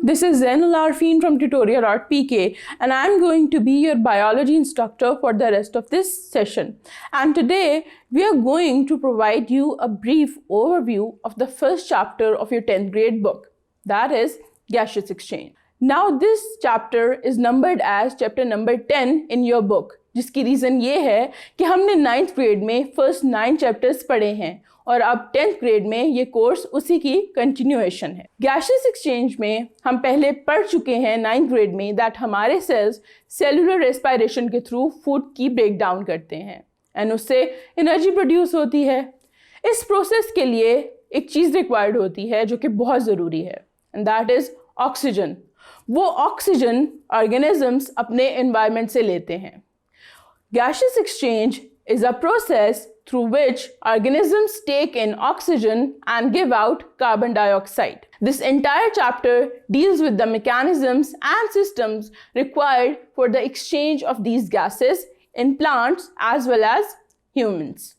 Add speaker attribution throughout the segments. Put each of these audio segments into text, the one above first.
Speaker 1: This is Zainul Arfin from Tutorial Art PK, and I'm going to be your biology instructor for the rest of this session. And today we are going to provide you a brief overview of the first chapter of your 10th grade book, that is gaseous exchange. Now this chapter is numbered as chapter number 10 in your book, जिसकी reason ये है कि हमने 9th grade में first 9 chapters पढ़े हैं और अब 10th ग्रेड में ये कोर्स उसी की कंटिन्यूएशन है। गैसियस एक्सचेंज में हम पहले पढ़ चुके हैं 9th ग्रेड में दैट हमारे सेल्स सेलुलर रेस्पिरेशन के थ्रू फूड की ब्रेक डाउन करते हैं एंड उससे एनर्जी प्रोड्यूस होती है। इस प्रोसेस के लिए एक चीज़ रिक्वायर्ड होती है जो कि बहुत ज़रूरी है एंड दैट इज़ ऑक्सीजन। वो ऑक्सीजन ऑर्गेनिजम्स अपने एनवायरनमेंट से लेते हैं। Gaseous exchange is a process through which organisms take in oxygen and give out carbon dioxide. This entire chapter deals with the mechanisms and systems required for the exchange of these gases in plants as well as humans.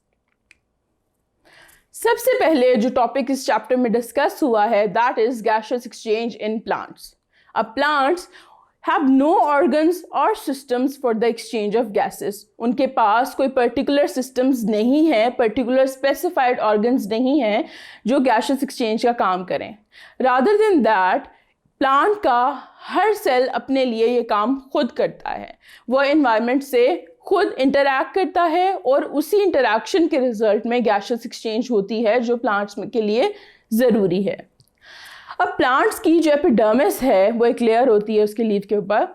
Speaker 1: सबसे पहले जो topic इस chapter में discuss हुआ है that is gaseous exchange in plants. अब plants have no organs or systems for the exchange of gases. उनके पास कोई particular systems नहीं है, particular specified organs नहीं हैं जो gaseous exchange का काम करें. Rather than that, plant का हर सेल अपने लिए ये काम खुद करता है। वो environment से खुद interact करता है और उसी interaction के result में gaseous exchange होती है जो plants के लिए ज़रूरी है। अब प्लांट्स की जो एपिडर्मिस है वो एक लेयर होती है उसके लीफ के ऊपर,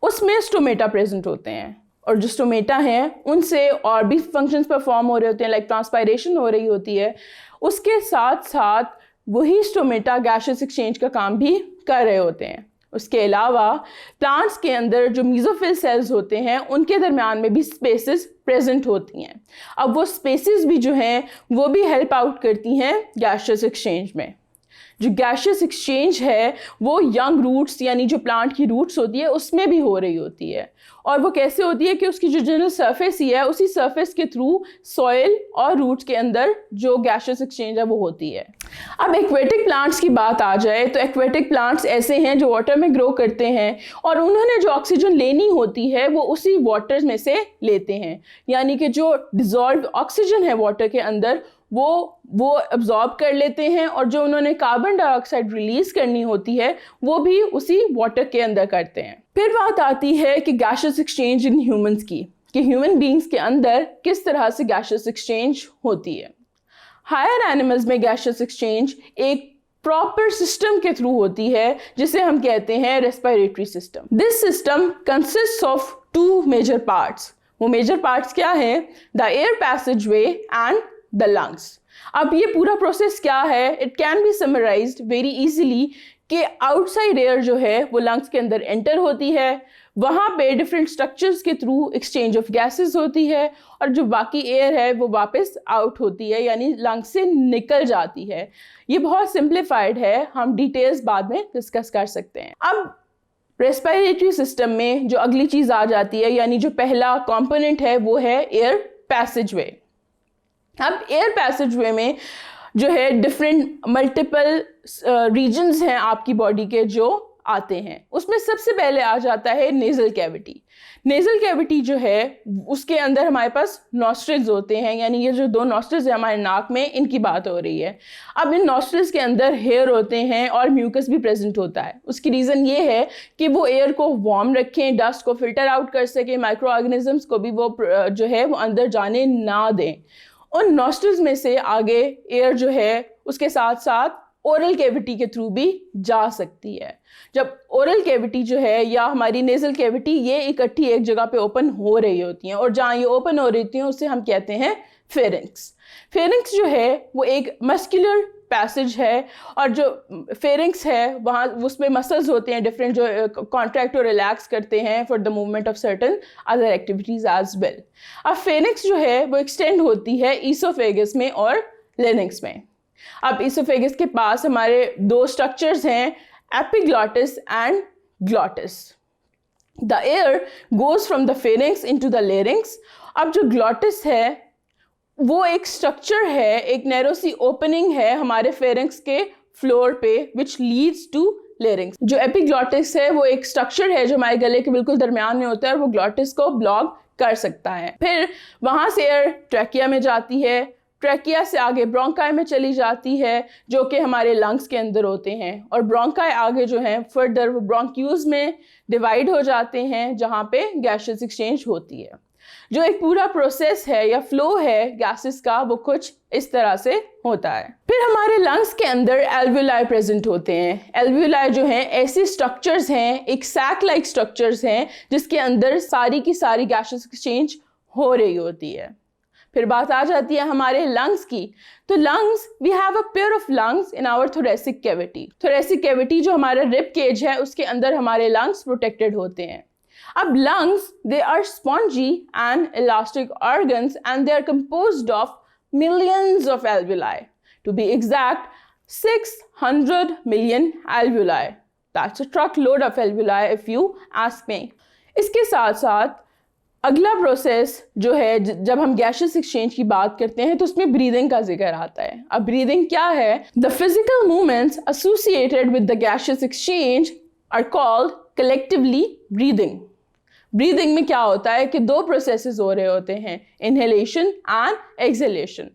Speaker 1: उसमें स्टोमेटा प्रेजेंट होते हैं और जो स्टोमेटा हैं उनसे और भी फंक्शंस परफॉर्म हो रहे होते हैं, लाइक ट्रांसपायरेशन हो रही होती है। उसके साथ साथ वही स्टोमेटा गैसियस एक्सचेंज का काम भी कर रहे होते हैं। उसके अलावा प्लांट्स के अंदर जो मीजोफिल सेल्स होते हैं उनके दरमियान में भी स्पेसेस प्रेजेंट होती हैं। अब वो स्पेसेस भी जो हैं वो भी हेल्प आउट करती हैं गैसियस एक्सचेंज में। जो गैसियस एक्सचेंज है वो यंग रूट्स यानी जो प्लांट की रूट्स होती है उसमें भी हो रही होती है और वो कैसे होती है कि उसकी जो जनरल सरफेस ही है उसी सरफेस के थ्रू सॉइल और रूट्स के अंदर जो गैसियस एक्सचेंज है वो होती है। अब एक्वेटिक प्लांट्स की बात आ जाए तो एक्वेटिक प्लांट्स ऐसे हैं जो वाटर में ग्रो करते हैं और उन्होंने जो ऑक्सीजन लेनी होती है वो उसी वाटर में से लेते हैं, यानी कि जो डिजॉल्व ऑक्सीजन है वाटर के अंदर वो अब्जॉर्ब कर लेते हैं और जो उन्होंने कार्बन डाइऑक्साइड रिलीज करनी होती है वो भी उसी वाटर के अंदर करते हैं। फिर बात आती है कि गैसियस एक्सचेंज इन ह्यूमंस की, कि ह्यूमन बींग्स के अंदर किस तरह से गैसियस एक्सचेंज होती है। हायर एनिमल्स में गैसियस एक्सचेंज एक प्रॉपर सिस्टम के थ्रू होती है जिसे हम कहते हैं respiratory system. This system consists of 2 major parts. वो मेजर पार्ट्स क्या है? The air passageway and the lungs. अब ये पूरा प्रोसेस क्या है? It can be summarized very easily कि आउटसाइड एयर जो है वो लंग्स के अंदर एंटर होती है, वहाँ पे डिफरेंट स्ट्रक्चर्स के थ्रू एक्सचेंज ऑफ गैसेस होती है और जो बाकी एयर है वो वापस आउट होती है यानी लंग्स से निकल जाती है। ये बहुत सिंप्लीफाइड है, हम डिटेल्स बाद में डिस्कस कर सकते हैं। अब रेस्पिरेटरी सिस्टम में जो अगली चीज़ आ जाती है यानी जो पहला कंपोनेंट है वो है एयर पैसेज वे। अब एयर पैसेज वे में जो है डिफरेंट मल्टीपल रीजन्स हैं आपकी बॉडी के जो आते हैं। उसमें सबसे पहले आ जाता है नेज़ल कैविटी। नेज़ल कैविटी जो है उसके अंदर हमारे पास नॉस्ट्रिल्स होते हैं, यानी ये जो 2 नॉस्ट्रिल्स हैं हमारे नाक में, इनकी बात हो रही है। अब इन नॉस्ट्रिल्स के अंदर हेयर होते हैं और म्यूकस भी प्रेजेंट होता है। उसकी रीज़न ये है कि वो एयर को वार्म रखें, डस्ट को फिल्टर आउट कर सकें, माइक्रो ऑर्गेनिजम्स को भी वो जो है वो अंदर जाने ना दें। उन नॉस्ट्रिल्स में से आगे एयर जो है उसके साथ साथ ओरल कैविटी के थ्रू भी जा सकती है। जब ओरल कैविटी जो है या हमारी नेज़ल कैविटी ये इकट्ठी एक जगह पे ओपन हो रही होती हैं और जहाँ ये ओपन हो रही होती हैं उसे हम कहते हैं फेरिंक्स। फेरिंक्स जो है वो एक मस्कुलर पैसेज है और जो फेरिंक्स है वहाँ उसमें मसल्स होते हैं डिफरेंट जो कॉन्ट्रैक्ट और रिलैक्स करते हैं for the movement of certain other activities as well. अब फेरिंक्स जो है वो एक्सटेंड होती है ईसोफेगस में और लेरिंक्स में। अब ईसोफेगस के पास हमारे 2 स्ट्रक्चर्स हैं, epiglottis and glottis. The air goes from the pharynx into the larynx. अब जो ग्लॉटिस है वो एक स्ट्रक्चर है, एक नैरो सी ओपनिंग है हमारे फेरिंक्स के फ्लोर पे विच लीड्स टू लेरिंग्स। जो एपिग्लॉटिस है वो एक स्ट्रक्चर है जो हमारे गले के बिल्कुल दरमियान में होता है और वो ग्लॉटिस को ब्लॉक कर सकता है। फिर वहाँ से एयर ट्रैकिया में जाती है, ट्रैकिया से आगे ब्रोंकाई में चली जाती है जो कि हमारे लंग्स के अंदर होते हैं, और ब्रोंकाई आगे जो हैं फर्दर वो ब्रोंक्यूल्स में डिवाइड हो जाते हैं जहाँ पे गैसेस एक्सचेंज होती है। जो एक पूरा प्रोसेस है या फ्लो है गैसेस का वो कुछ इस तरह से होता है। फिर हमारे लंग्स के अंदर एल्वियोलाई प्रेजेंट होते हैं। एल्वियोलाई जो हैं ऐसे स्ट्रक्चर्स हैं, एक सैक लाइक स्ट्रक्चर्स हैं जिसके अंदर सारी की सारी गैसेस एक्सचेंज हो रही होती है। फिर बात आ जाती है हमारे लंग्स की। तो lungs, we have a pair of lungs in our thoracic cavity. Thoracic cavity जो हमारा रिब केज है उसके अंदर हमारे लंग्स प्रोटेक्टेड होते हैं। अब lungs, they are spongy and elastic organs and they are composed of millions of alveoli. To be exact, 600 million alveoli. That's a truckload of alveoli if you ask me. इसके साथ साथ अगला process जो है, जब हम गैसेस एक्सचेंज की बात करते हैं तो उसमें ब्रीदिंग का जिक्र आता है। अब ब्रीदिंग क्या है? The physical movements associated with the gaseous exchange are called collectively breathing. Breathing में क्या होता है कि दो प्रोसेसेस हो रहे होते हैं, इनहेलेशन एंड एक्सहेलेशन।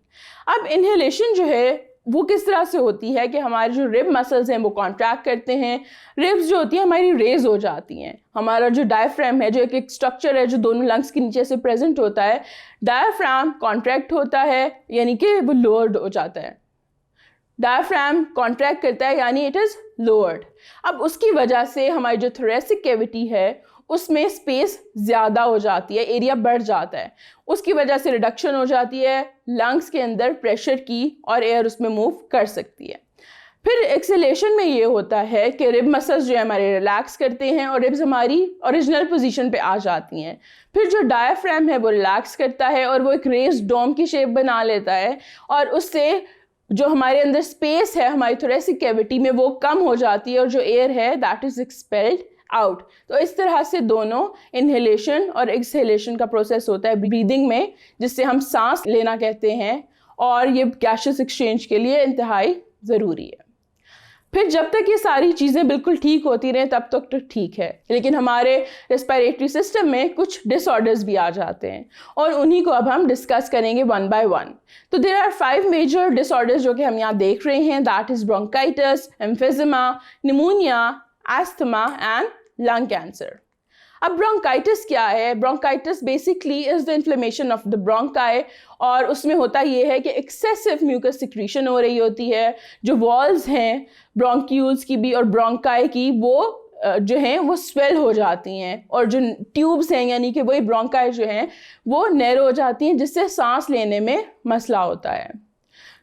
Speaker 1: अब इनहेलेशन जो है वो किस तरह से होती है कि हमारे जो रिब मसल्स हैं वो कॉन्ट्रैक्ट करते हैं, रिब्स जो होती है हमारी रेज हो जाती हैं। हमारा जो डायफ्राम है जो एक स्ट्रक्चर है जो दोनों लंग्स के नीचे से प्रेजेंट होता है, डायफ्राम कॉन्ट्रैक्ट होता है यानी कि वो लोअर्ड हो जाता है। डायफ्राम कॉन्ट्रैक्ट करता है यानी इट इज़ लोअर्ड। अब उसकी वजह से हमारी जो थोरेसिक कैविटी है उसमें स्पेस ज़्यादा हो जाती है, एरिया बढ़ जाता है, उसकी वजह से रिडक्शन हो जाती है लंग्स के अंदर प्रेशर की और एयर उसमें मूव कर सकती है। फिर एक्सेलेशन में ये होता है कि रिब मसल्स जो है हमारे रिलैक्स करते हैं और रिब्स हमारी ओरिजिनल पोजीशन पे आ जाती हैं। फिर जो डायफ्राम है वो रिलैक्स करता है और वो एक रेज डोम की शेप बना लेता है और उससे जो हमारे अंदर स्पेस है हमारी थोरेसिक कैविटी में वो कम हो जाती है और जो एयर है दैट इज़ एक्सपेल्ड आउट। तो इस तरह से दोनों इनहेलेशन और एक्सहेलेशन का प्रोसेस होता है ब्रीदिंग में, जिससे हम सांस लेना कहते हैं, और ये गैसेस एक्सचेंज के लिए इंतहाई ज़रूरी है। फिर जब तक ये सारी चीज़ें बिल्कुल ठीक होती रहें तब तक तो ठीक है, लेकिन हमारे रेस्पिरेटरी सिस्टम में कुछ डिसऑर्डर्स भी आ जाते हैं और उन्हीं को अब हम डिस्कस करेंगे वन बाय वन। तो देयर आर 5 मेजर डिसऑर्डर्स जो कि हम यहाँ देख रहे हैं, that is bronchitis, emphysema, pneumonia, asthma and lung cancer. अब ब्रोंकाइटिस क्या है? Bronchitis basically is the inflammation of the bronchi, और उसमें होता ये है कि एक्सेसिव म्यूकस सिक्रीशन हो रही होती है। जो वॉल्स हैं ब्रोंक्यूल्स की भी और ब्रोंकाई की वो जो हैं वो स्वेल हो जाती हैं, और जो ट्यूब्स हैं यानी कि वही ब्रोंकाई जो हैं वो नैरो हो जाती हैं, जिससे सांस लेने में मसला होता है।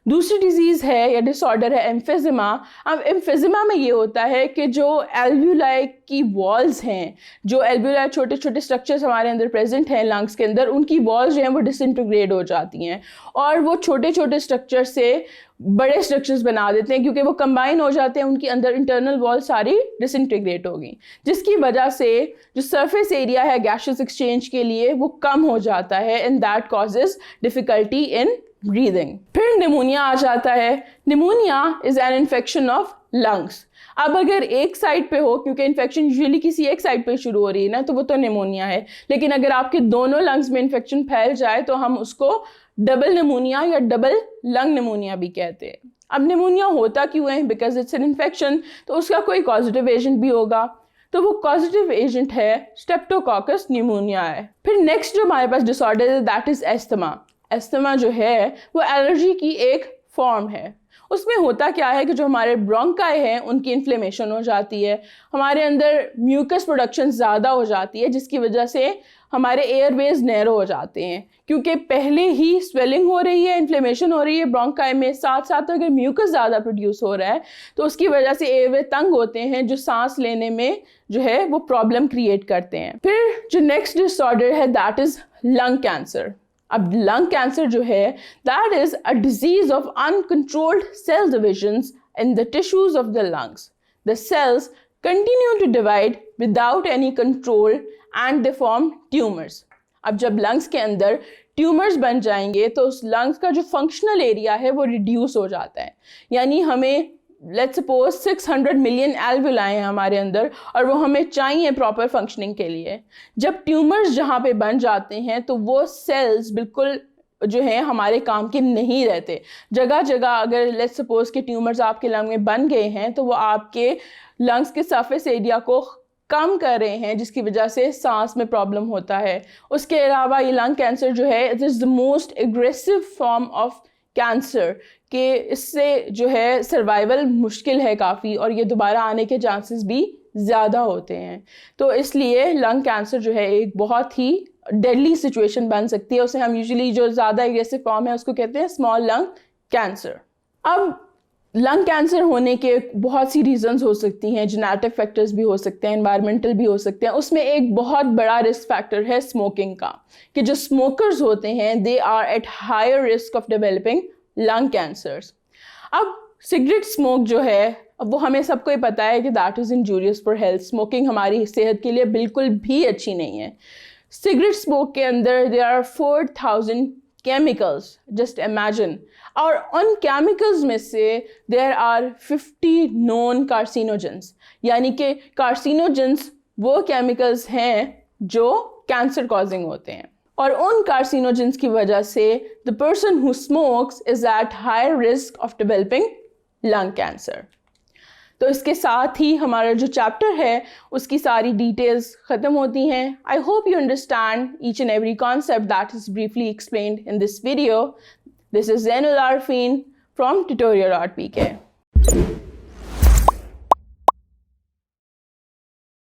Speaker 1: दूसरी डिजीज़ है या डिसऑर्डर है एम्फिजिमा। अब एम्फिजिमा में ये होता है कि जो एल्वियोलाई की वॉल्स हैं, जो एल्वियोलाई छोटे छोटे स्ट्रक्चर्स हमारे अंदर प्रेजेंट हैं लंग्स के अंदर, उनकी वॉल्स जो हैं वो डिसइंटीग्रेट हो जाती हैं और वो छोटे छोटे स्ट्रक्चर से बड़े स्ट्रक्चर्स बना देते हैं, क्योंकि वो कंबाइन हो जाते हैं, उनकी अंदर इंटरनल वॉल सारी डिसइंटीग्रेट होगी, जिसकी वजह से जो सरफेस एरिया है गैसेस एक्सचेंज के लिए वो कम हो जाता है, and that causes difficulty in breathing. फिर निमोनिया आ जाता है। Pneumonia is an infection of lungs. अब अगर एक साइड पे हो, क्योंकि इन्फेक्शन यूजुअली किसी एक साइड पे शुरू हो रही है ना, तो वो तो निमोनिया है, लेकिन अगर आपके दोनों लंग्स में इन्फेक्शन फैल जाए तो हम उसको डबल निमोनिया या डबल लंग निमोनिया भी कहते हैं। अब निमोनिया होता क्यों है? बिकॉज इट्स एन इन्फेक्शन, तो उसका कोई कॉजेटिव एजेंट भी होगा, तो वो पॉजिटिव एजेंट है स्ट्रेप्टोकोकस निमोनिया है। फिर नेक्स्ट जो हमारे पास डिसऑर्डर है दैट इज एस्थमा। एस्थमा जो है वो एलर्जी की एक फॉर्म है। उसमें होता क्या है कि जो हमारे ब्रोंकाई हैं उनकी इन्फ्लेमेशन हो जाती है, हमारे अंदर म्यूकस प्रोडक्शन ज़्यादा हो जाती है, जिसकी वजह से हमारे एयरवेज नैरो हो जाते हैं, क्योंकि पहले ही स्वेलिंग हो रही है, इन्फ्लेमेशन हो रही है ब्रोंकाई में, साथ साथ अगर म्यूकस ज़्यादा प्रोड्यूस हो रहा है तो उसकी वजह से एयरवे तंग होते हैं, जो सांस लेने में जो है वो प्रॉब्लम क्रिएट करते हैं। फिर जो नेक्स्ट डिसऑर्डर है दैट इज़ लंग कैंसर। अब लंग कैंसर जो है that is a disease of uncontrolled cell divisions in the tissues of the lungs. The cells continue to divide without any control and they form tumours. अब जब lungs के अंदर tumours बन जाएंगे तो उस लंग्स का जो फंक्शनल एरिया है वो रिड्यूस हो जाता है, यानी हमें लेट्स सपोज 600 मिलियन एल्वुलाई हैं हमारे अंदर और वो हमें चाहिए प्रॉपर फंक्शनिंग के लिए। जब ट्यूमर्स जहाँ पे बन जाते हैं तो वो सेल्स बिल्कुल जो है हमारे काम के नहीं रहते। जगह जगह अगर लेट्स सपोज के ट्यूमर्स आपके लंग में बन गए हैं तो वो आपके लंग्स के सरफेस एरिया को कम कर रहे हैं, जिसकी वजह से सांस में प्रॉब्लम होता है। उसके अलावा ये लंग कैंसर जो है it is the most aggressive form of cancer, कि इससे जो है सर्वाइवल मुश्किल है काफ़ी और ये दोबारा आने के चांसेस भी ज़्यादा होते हैं। तो इसलिए लंग कैंसर जो है एक बहुत ही डेडली सिचुएशन बन सकती है। उसे हम यूजुअली जो ज़्यादा एग्रेसिव फॉर्म है उसको कहते हैं स्मॉल लंग कैंसर। अब लंग कैंसर होने के बहुत सी रीजंस हो सकती हैं, जेनेटिक फैक्टर्स भी हो सकते हैं, एनवायरमेंटल भी हो सकते हैं। उसमें एक बहुत बड़ा रिस्क फैक्टर है स्मोकिंग का, कि जो स्मोकर्स होते हैं they are at higher risk of developing lung cancers. अब सिगरेट स्मोक जो है, अब वो हमें सबको ही पता है कि that is injurious for health. Smoking हमारी सेहत के लिए बिल्कुल भी अच्छी नहीं है। सिगरेट स्मोक के अंदर there are 4000 chemicals, just imagine. और उन केमिकल्स में से देयर आर 50 नॉन कार्सिनोजेंस, यानी कि कार्सिनोजेंस वो केमिकल्स हैं जो कैंसर कॉजिंग होते हैं। और उन कार्सिनोजेंस की वजह से the person who smokes is at higher risk of developing lung cancer. तो इसके साथ ही हमारा जो चैप्टर है उसकी सारी डिटेल्स ख़त्म होती हैं। I hope you understand each and every concept that is briefly explained in this video. This is Zainul Arfin from Tutorial Art PK.